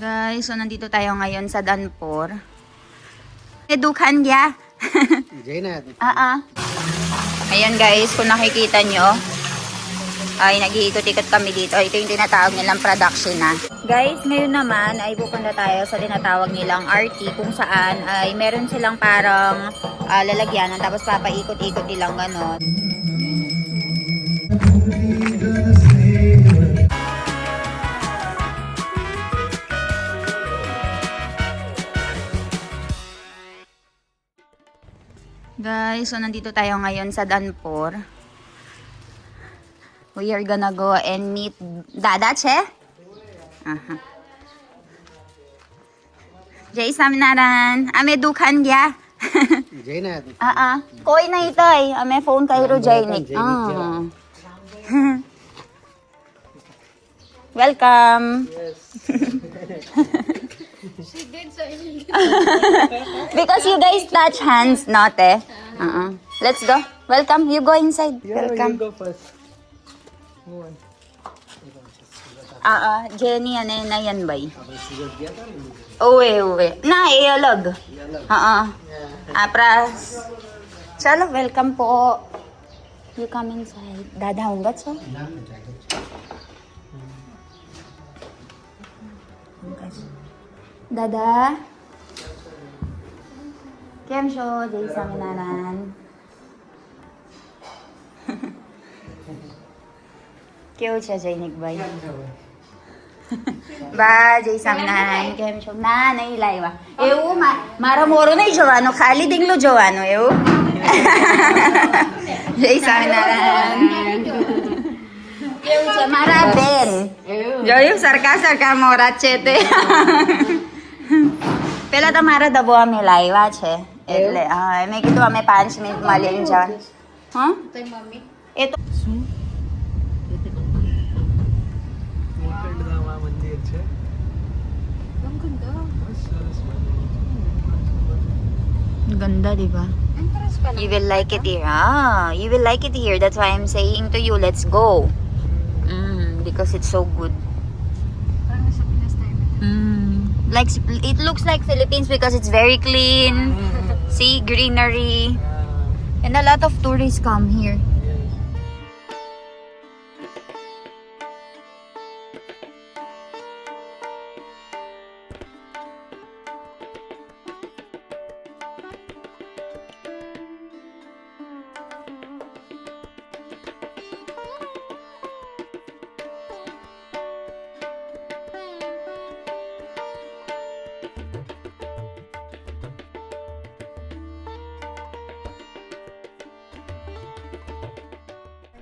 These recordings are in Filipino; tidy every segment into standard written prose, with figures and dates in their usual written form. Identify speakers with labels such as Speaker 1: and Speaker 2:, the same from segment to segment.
Speaker 1: Guys, so nandito tayo ngayon sa Danpur. Dukan kya? Ayan guys, kung nakikita nyo, ay nag-iikot-ikot kami dito. Ito yung tinatawag nilang production na. Guys, ngayon naman ay pupunta tayo sa tinatawag nilang RT kung saan ay meron silang parang lalagyanan tapos papaikot-ikot nilang ganon. Guys, so nandito tayo ngayon sa Danpur. We are gonna go and meet Dada, che? Jai Samnaran. Ame dukan kya?
Speaker 2: Jainat.
Speaker 1: Koi nahi tay. Ame phone kahiro Jainik. Welcome.
Speaker 3: She did so
Speaker 1: Because you guys touch hands, not eh. Let's go. Welcome. You go inside. Welcome.
Speaker 2: You go first.
Speaker 1: Jenny, ano na yan ba? Uwe. Na, iyalag. Pras. Chalo, welcome po. You come inside. Dada, hunggat so? Dada. Kem sho, Jai Samnaran. Kyo cha Jainik bay. Ba Jai Samnaran kem sho na nahi laiwa. Eu mara moro nahi jawano khali dinglo jawano eu. Jai Samnaran. Kyo cha mara ben. Joyu sarka mora chete. Pela તમારા દબો અમે લાવ્યા છે એટલે મેં કીધું અમે 5 મિનિટમાં લઈને જવાનું.
Speaker 3: Tay mommy.
Speaker 1: એ તો
Speaker 2: મોકલધામા મંદિર છે.
Speaker 3: Ang ganda.
Speaker 1: ganda, di ba?
Speaker 3: Entrance pa lang.
Speaker 1: You will like it here. You will like it here. That's why I'm saying to you, let's go. Because it's so good.
Speaker 3: Parang sa Pinas tayo.
Speaker 1: Like it looks like Philippines because it's very clean. See, greenery. And a lot of tourists come here.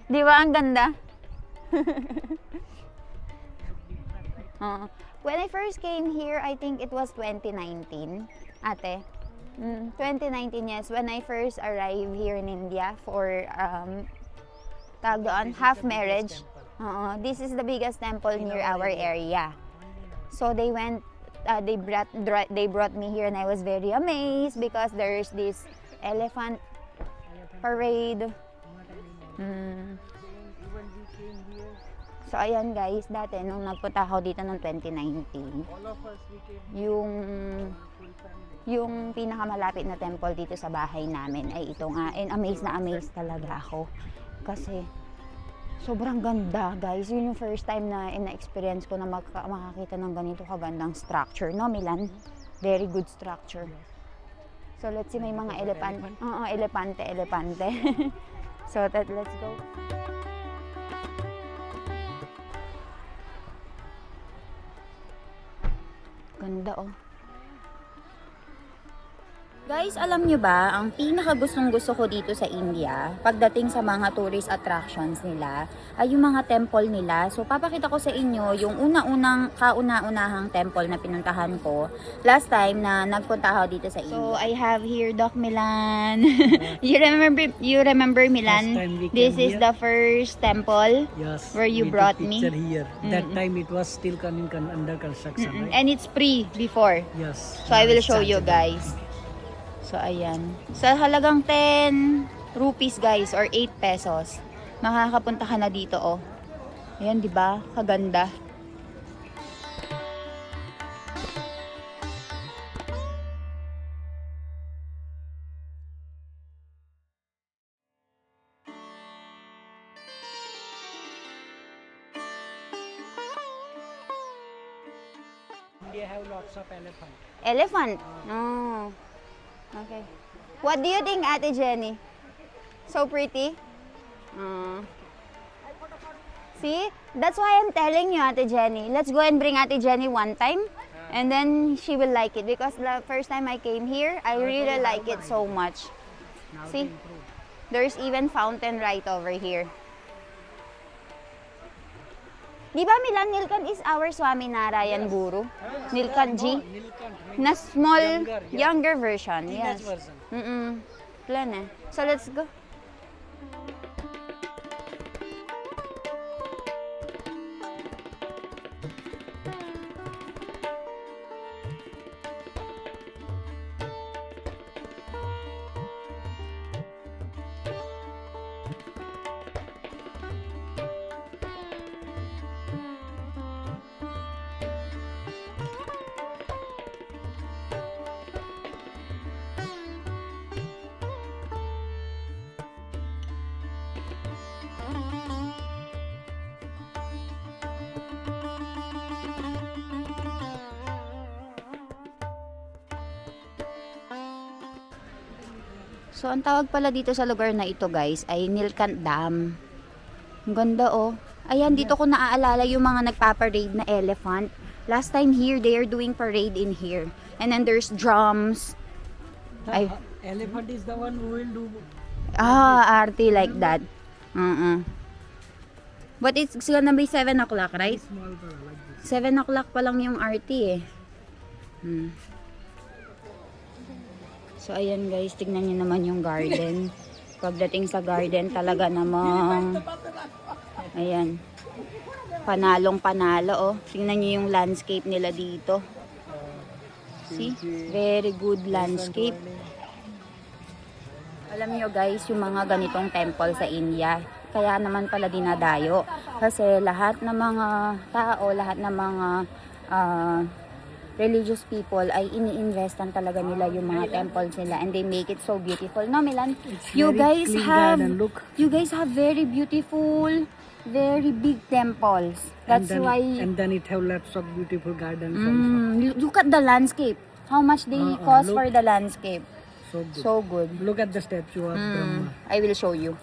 Speaker 1: Di ba ang ganda? When I first came here, I think it was 2019, ate. 2019, yes, when I first arrived here in India for tawag doon, half marriage. This is the biggest temple near our area. So they went, they brought me here and I was very amazed because there's this elephant parade. So ayan guys, dati nung nagpunta ako dito noong 2019, yung pinakamalapit na temple dito sa bahay namin ay ito nga. And amazed na amazed talaga ako kasi sobrang ganda guys. Yun yung first time na na-experience ko na makakita ng ganito kagandang structure, no Milan? Very good structure. So let's see, may mga elepante. So let's go. Ganda oh. Guys, alam nyo ba, ang pinakagustong-gusto ko dito sa India, pagdating sa mga tourist attractions nila, ay yung mga temple nila. So, papakita ko sa inyo yung kauna-unahang temple na pinuntahan ko last time na nagpunta ako dito sa India. So, I have here Doc Milan. You remember Milan? This is the first temple where you brought me.
Speaker 2: Here. That time it was still under construction. Right?
Speaker 1: And it's free before.
Speaker 2: Yes.
Speaker 1: So, I will show you guys. So, ayan. Sa halagang 10 rupees, guys, or 8 pesos, makakapunta ka na dito, oh. Ayan, di ba? Kaganda.
Speaker 2: India have lots of elephant.
Speaker 1: Elephant? Oh. Okay. What do you think, Ate Jenny? So pretty? See? That's why I'm telling you, Ate Jenny. Let's go and bring Ate Jenny one time. And then she will like it. Because the first time I came here, I really like it so much. See? There's even fountain right over here. Di ba Milan, Nilkant is our Swaminarayan Guru? Nilkant Ji?
Speaker 2: Nilkant.
Speaker 1: Na small,
Speaker 2: Younger, yeah.
Speaker 1: younger version.
Speaker 2: Teenage
Speaker 1: Yes.
Speaker 2: version.
Speaker 1: Plan eh. So let's go. So, ang tawag pala dito sa lugar na ito, guys, ay Nilkant Dam. Ang ganda, oh. Ayan, dito ko naaalala yung mga nagpaparade na elephant. Last time here, they are doing parade in here. And then there's drums.
Speaker 2: The elephant is the one who will do.
Speaker 1: Arty like that. But it's gonna be 7 o'clock, right?
Speaker 2: Small color like this.
Speaker 1: 7 o'clock pa lang yung arty, eh. So, ayan guys, tignan nyo naman yung garden. Pagdating sa garden, talaga namang, ayan, panalong panalo, oh. Tingnan nyo yung landscape nila dito. See? Very good landscape. Alam nyo guys, yung mga ganitong temple sa India, kaya naman pala dinadayo. Kasi lahat ng mga tao, lahat ng mga religious people ay ini-investan talaga nila yung mga temples nila, and they make it so beautiful. No, Milan? You
Speaker 2: very
Speaker 1: guys
Speaker 2: clean
Speaker 1: have
Speaker 2: garden, look.
Speaker 1: you guys have very beautiful, very big temples. That's
Speaker 2: and then,
Speaker 1: why
Speaker 2: And then it have lots of beautiful gardens also.
Speaker 1: look at the landscape. How much they cost
Speaker 2: look.
Speaker 1: for the landscape.
Speaker 2: So good.
Speaker 1: So good.
Speaker 2: Look at the statue of Brahma.
Speaker 1: I will show you.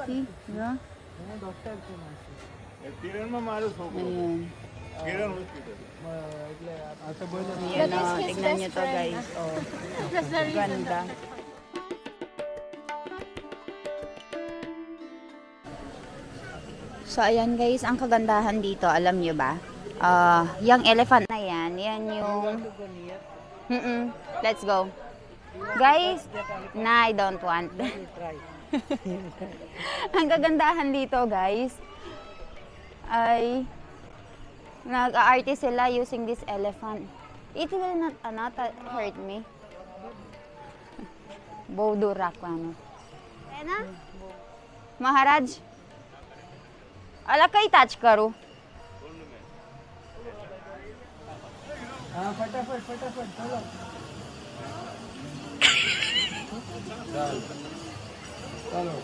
Speaker 1: See? Yeah? Ayan. Ayan, tignan nyo to guys. Oh, ganda. So, ayan guys, ang kagandahan dito, alam nyo ba? Yung elephant na yan yung... Let's go. Guys, nah, I don't want. Ang kagandahan dito guys, ay... nag-aarte sila using this elephant. It will not hurt me. Bodo rakwana. Ena? Maharaj? Ala kai touch karo.
Speaker 2: फटाफट फटाफट चलो चलो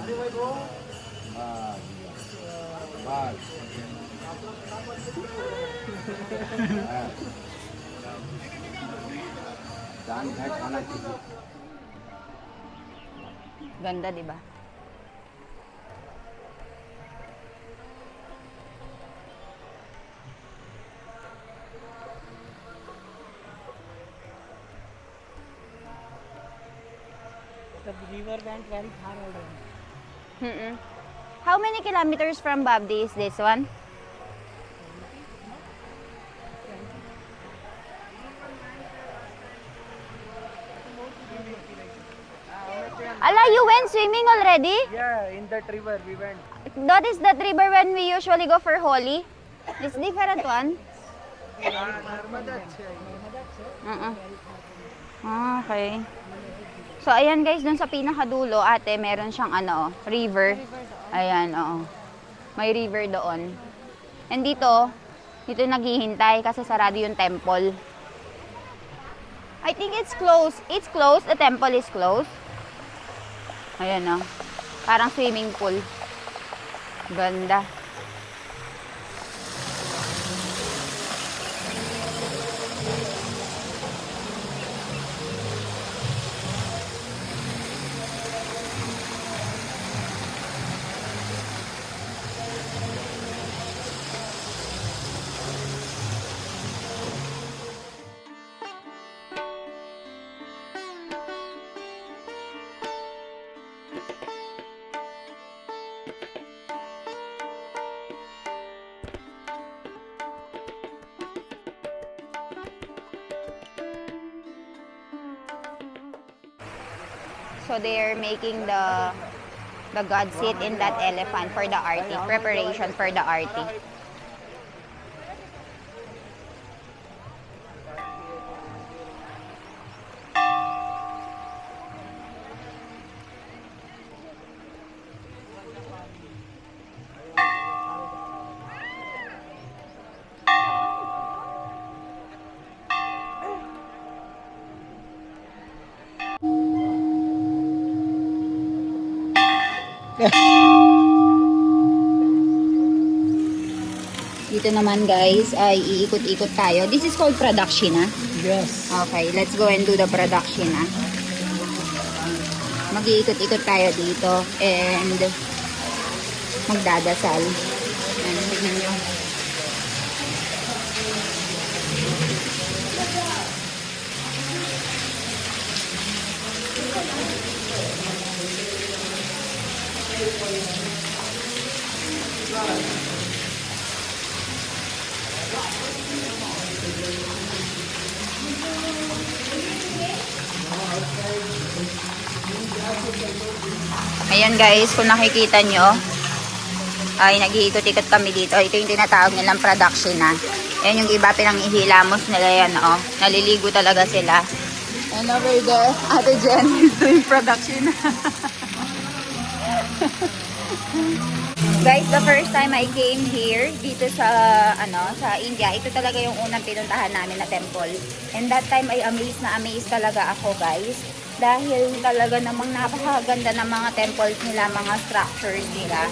Speaker 2: अरे भाई वो बस दान है खाना चाहिए
Speaker 1: Ganda, di ba?
Speaker 2: The river went very far already.
Speaker 1: How many kilometers from Babdi is this one? Ala, you went swimming already?
Speaker 2: Yeah, in that river we went.
Speaker 1: That is that river when we usually go for Holi. This different one. Uh-uh. Okay. So, ayan guys, dun sa pinakadulo, ate, meron siyang ano, river. Ayan, oo. May river doon. And dito naghihintay kasi sarado yung temple. I think it's closed. It's closed. The temple is closed. Ayan, oh. Parang swimming pool. Ganda. So they're making the god sit in that elephant for the arti, preparation for the arti. Dito naman guys ay iikot-ikot tayo. This is called pradakshina.
Speaker 2: Yes.
Speaker 1: Okay, let's go and do the pradakshina. Mag-iikot-ikot tayo dito and magdadasal. Ayan, tignan nyo. Ayan guys, kung nakikita nyo, ay nag-iikot-ikot kami dito. Ito yung tinatawag nilang pradakshina. Ayan yung iba pinang-ihilamos nila yan, oh. Naliligo talaga sila. And over there, Ate Jen is doing pradakshina. Guys, the first time I came here dito sa sa India, ito talaga yung unang pinuntahan namin na temple. And that time ay amazed talaga ako, guys. Dahil talaga namang napakaganda ng mga temples nila, mga structures nila.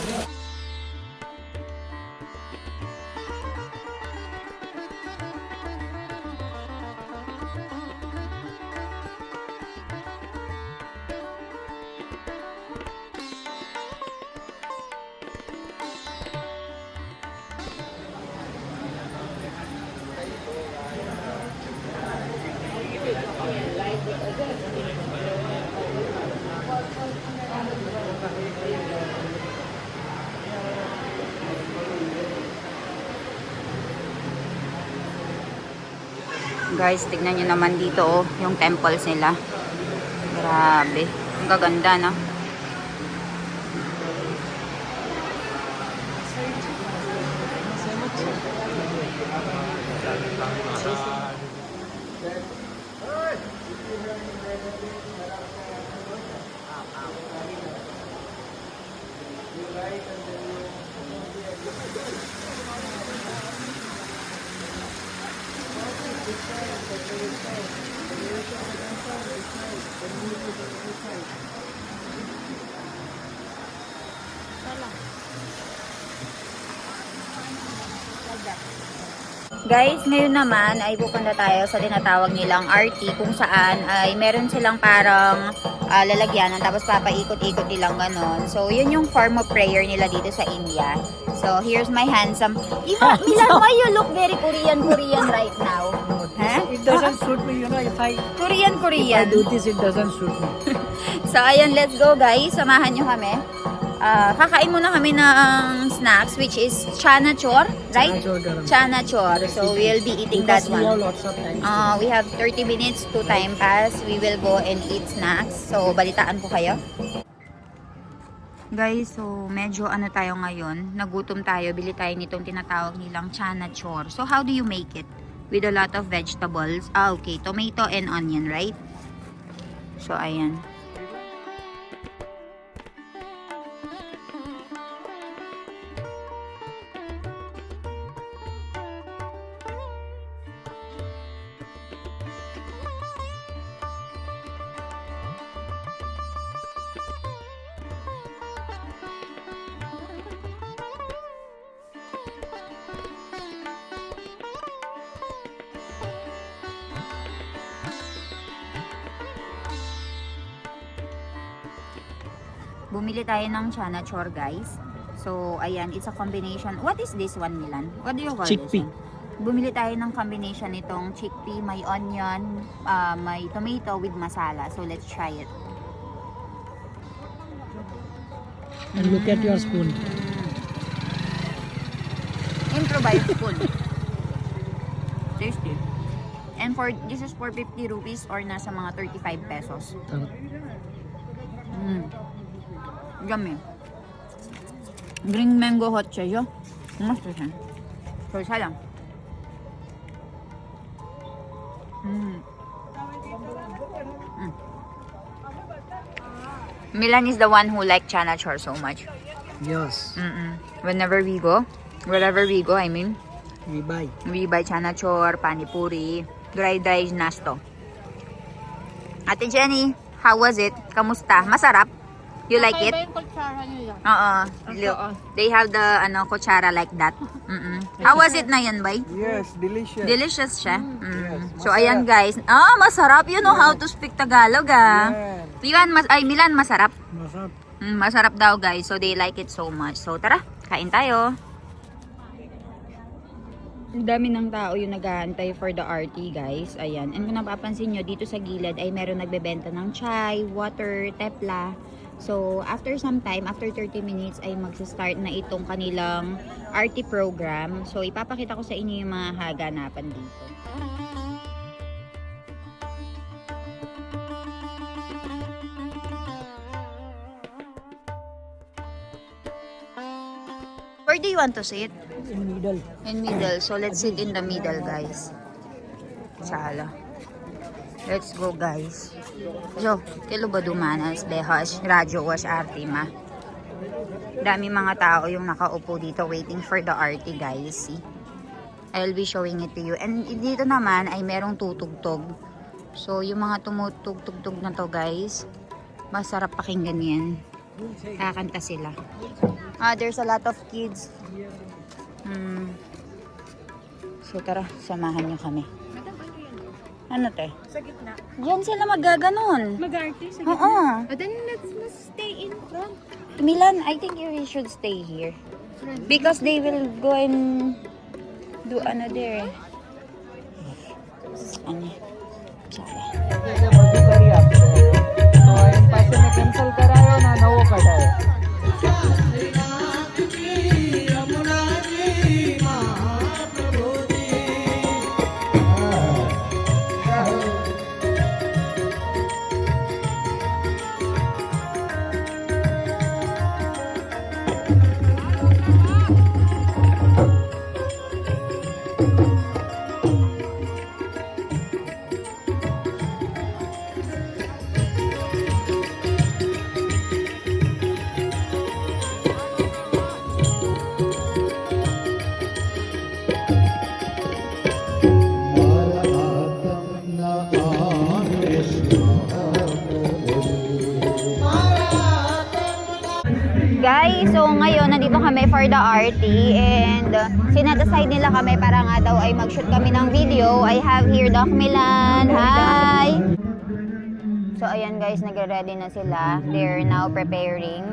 Speaker 1: Guys, tignan nyo naman dito, oh, yung temples nila. Grabe. Ang gaganda, no? Guys, ngayon naman ay pupunta tayo sa tinatawag nilang RT kung saan ay meron silang parang lalagyanan tapos papaikot-ikot nilang ganon. So, yun yung form of prayer nila dito sa India. So, here's my handsome. Milan, why you look very Korean right now? Huh?
Speaker 2: It doesn't suit me, you know, if I
Speaker 1: Korean.
Speaker 2: do this, it doesn't suit me.
Speaker 1: So, ayan, let's go guys. Samahan nyo kami. Kakain muna kami ng snacks which is chana chor, right? Chana chor. So, we'll be eating that
Speaker 2: Because we have
Speaker 1: one.
Speaker 2: lots of time.
Speaker 1: We have 30 minutes to time pass. We will go and eat snacks. So, balitaan ko kayo. Guys, so medyo tayo ngayon. Nagutom tayo. Bili tayo nitong tinatawag nilang chana chor. So, how do you make it? with a lot of vegetables. Ah, okay. Tomato and onion, right? So, ayan. Bumili tayo ng chana chor, guys. So, ayan, it's a combination. What is this one, Milan? What do you call
Speaker 2: Chickpea.
Speaker 1: this one? Bumili tayo ng combination nitong chickpea, may onion, may tomato with masala. So, let's try it.
Speaker 2: And look at your spoon.
Speaker 1: Improvise spoon. Tasty. And for this is for 50 rupees or nasa mga 35 pesos. Yummy. Green mango hot siya. Masta siya. So, isa lang. Milan is the one who like chana chor so much.
Speaker 2: Yes,
Speaker 1: Whenever we go, wherever we go, I mean,
Speaker 2: we buy.
Speaker 1: we buy chana chor, panipuri, dry nasto. Ate Jenny, how was it? Kamusta? Masarap? You like it?
Speaker 3: Iba yung kutsara nila.
Speaker 1: Look, they have the kutsara like that. How was it na yan, bay?
Speaker 4: Yes, delicious.
Speaker 1: Delicious siya. So, ayan guys. Masarap. You know how to speak Tagalog, Milan, masarap.
Speaker 2: Masarap.
Speaker 1: Masarap daw, guys. So, they like it so much. So, tara, kain tayo. Ang dami ng tao yung nag-aantay for the RT, guys. Ayan. And kung napapansin nyo, dito sa gilid ay meron nagbebenta ng chai, water, tepla. So, after some time, after 30 minutes, ay magsa-start na itong kanilang RT program. So, ipapakita ko sa inyo yung mga haganapan dito. Where do you want to sit?
Speaker 2: In middle.
Speaker 1: In middle. So, let's sit in the middle, guys. Sala. Let's go, guys. So, kilo ba dumanas, behas, radyo was artima. Dami mga tao yung nakaupo dito waiting for the RT, guys. See? I'll be showing it to you. And dito naman ay merong tutugtog. So, yung mga tumutugtog na to, guys, masarap pakinggan yan. Kakanta sila. There's a lot of kids. So, tara, samahan nyo kami. Ano te?
Speaker 3: Sa gitna.
Speaker 1: Diyan sila magaganon.
Speaker 3: Mag-artist sa
Speaker 1: Oo.
Speaker 3: But then let's stay in front.
Speaker 1: Milan, I think you should stay here. Because they will go and do ano there. Ano? Sala.
Speaker 4: जैसे मर्जी करिए आप तो इन पैसे में कैंसिल कराए ना ना वो कटाए
Speaker 1: Guys, so ngayon nandito kami for the RT and sinadecide nila kami para nga daw ay mag-shoot kami ng video. I have here Doc Milan. Hi! So ayan guys, nagre-ready na sila. They're now preparing.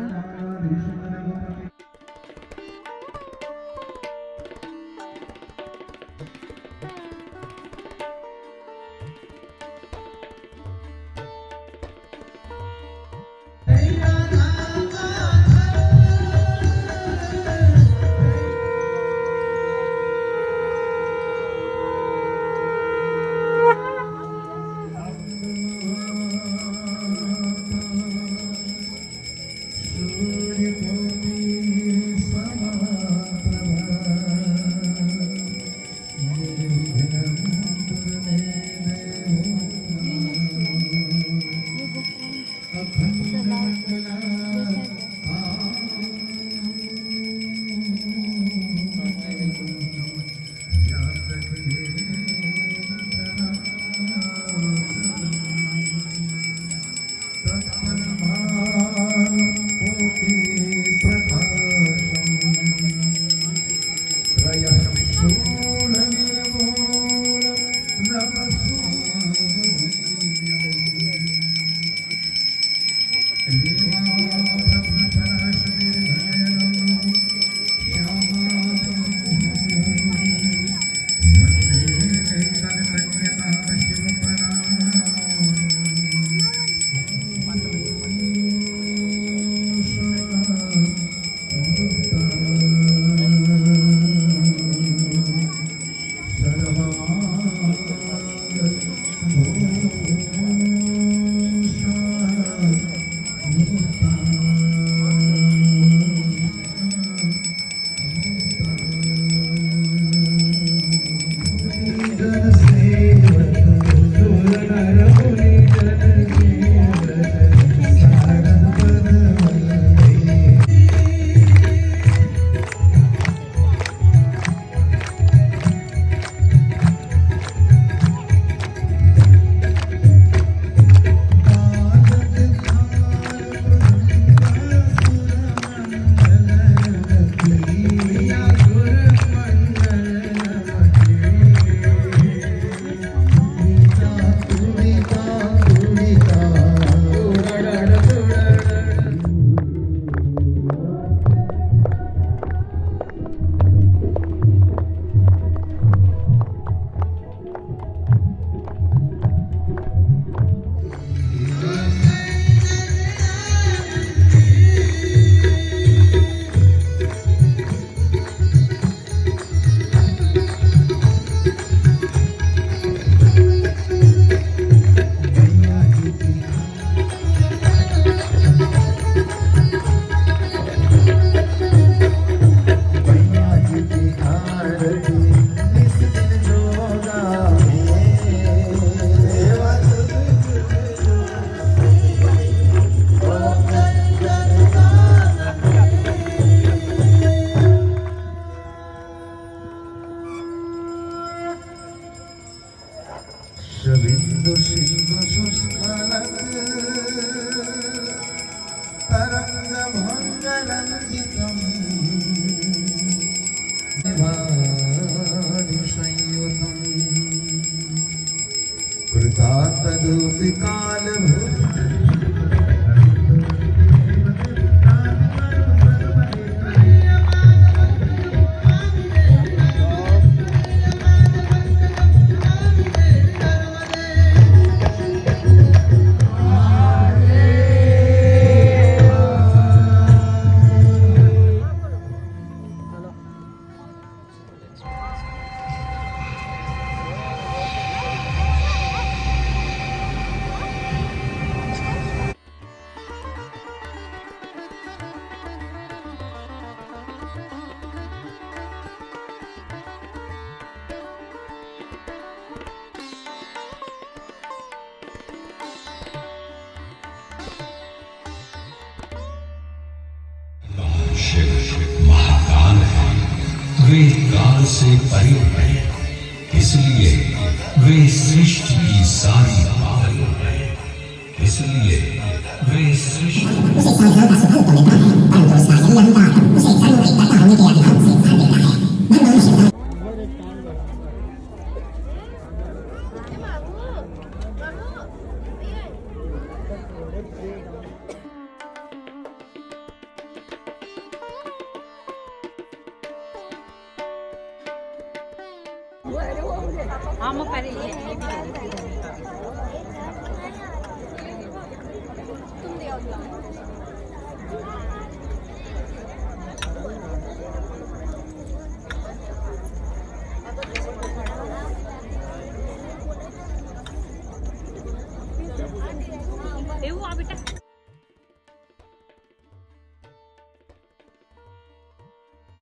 Speaker 5: शबिंदु सिंधु शुष्कलक तरंग भंगरंजितम निभानि संयुतम कृतातदुति कालभूत
Speaker 6: शिव महाकाल है, वे काल से परे हैं, इसलिए वे सृष्टि की सारी पावन है, इसलिए वे सृष्टि